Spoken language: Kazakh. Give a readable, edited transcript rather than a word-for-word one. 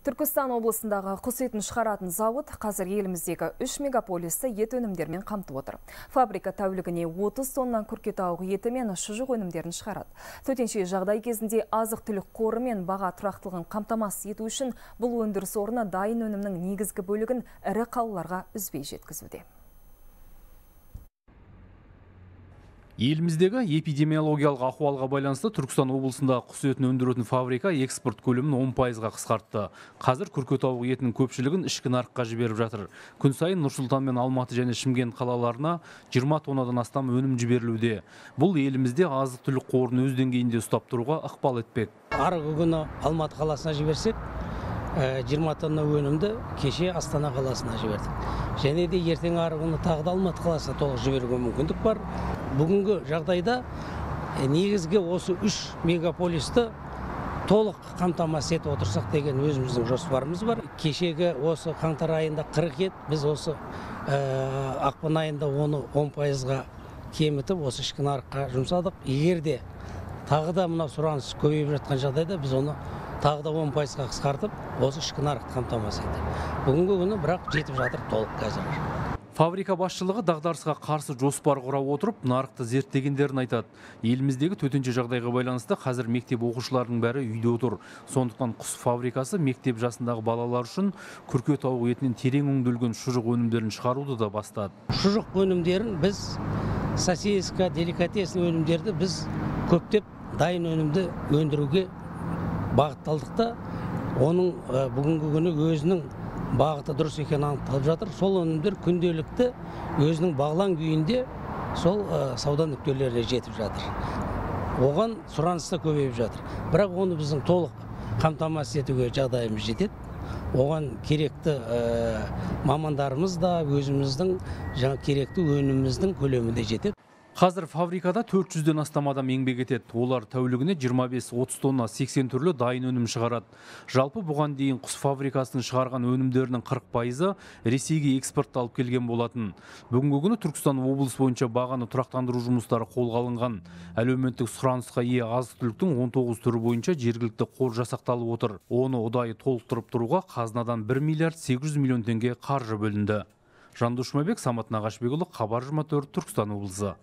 Түркістан облысындағы құс етін шығаратын зауыт қазір еліміздегі 3 мегаполисті ет өнімдермен қамтып отыр. Фабрика тәулігіне 30 тонна күркетауық еті мен шұжық өнімдерін шығарады. Төтенше жағдай кезінде азық-түлік қоры мен баға тұрақтылығын қамтамасыз ету үшін бұл өндіріс орны дайын өнімнің негізгі бөлігін ірі қалаларға үзбей жеткізуде. Еліміздегі эпидемиологиялық ахуалға байланысты Түркістан облысында құс етін өндіретін фабрика экспорт көлемін 10%-ға қысқартты. Қазір күркетауық етінің көпшілігін ішкі нарыққа жіберіп жатыр. Күн сайын Нұр-Сұлтан мен Алматы және Шымкент қалаларына 20 тоннадан астам өнім жіберілуде. Бұл елімізде азық-түлік қорын өз деңгейінде ұстап тұруға ықпал етпек. Арғы күні Алматы қаласына жіберсек, 20 тонна өнімді кеше Астана қаласына жібердік. Және де ертең арғы күні тағы да Алматы қаласына толық жіберуге мүмкіндік бар. Бүгінгі жағдайда негізгі осы 3 мегаполисті толық қамтамасыз етіп отырсақ деген өзіміздің жоспарымыз бар. Кешегі осы қаңтар айында 40 ет, біз осы ақпан айында оны 10%-ға кемітіп, осы ішкі нарыққа жұмсадық. Егер де тағы да мына сұраныс көбейіп жатқан жағдайда біз оны тағы да 10%-ға қысқартып, осы ішкі нарықты қамтамасыз етті. Бүгінгі күні бірақ жетіп жатыр толық қазір. Фабрика басшылығы дағдарысқа қарсы жоспар құра отырып, нарықты зерттегендерін айтады. Еліміздегі төтенше жағдайға байланысты қазір мектеп оқушыларының бәрі үйде отыр. Сондықтан құс фабрикасы мектеп жасындағы балалар үшін күркетауық етінен терең өңделген шұжық өнімдерін шығаруды да бастады. Шұжық өнімдерін біз сосиска, деликатесный өнімдерді біз көптеп дайын өнімді өндіруге бағытталдық та, оның бүгінгі күні өзінің бағыты дұрыс екенін анықталып жатыр. Сол өнімдер күнделікті өзінің бағлан күйінде сол сауда нүктелеріне жетіп жатыр. Оған сұраныс та көбейіп жатыр. Бірақ оны біздің толық қамтамасыз етуге жағдайымыз жетеді. Оған керекті мамандарымыз да өзіміздің керекті өніміміздің көлемі де жетеді. Қазір фабрикада 400-ден астам адам еңбек етеді. Олар тәулігіне 25-30 тонна 80 түрлі дайын өнім шығарады. Жалпы бұған дейін құс фабрикасының шығарған өнімдерінің 40%-ы Ресейге экспортталып келген болатын. Бүгінгі күні Түркістан облысы бойынша бағаны тұрақтандыру жұмыстары қолға алынған. Әлеуметтік сұранысқа ие азық-түліктің 19 түрі бойынша жергілікті қор жасақталып отыр. Оны ұдайы толықтырып тұруға қазынадан 1 миллиард 800 миллион теңге қаржы бөлінді. Жандос Жұмабек, Самат Нағашбекұлы, Хабар 24, Түркістан облысы.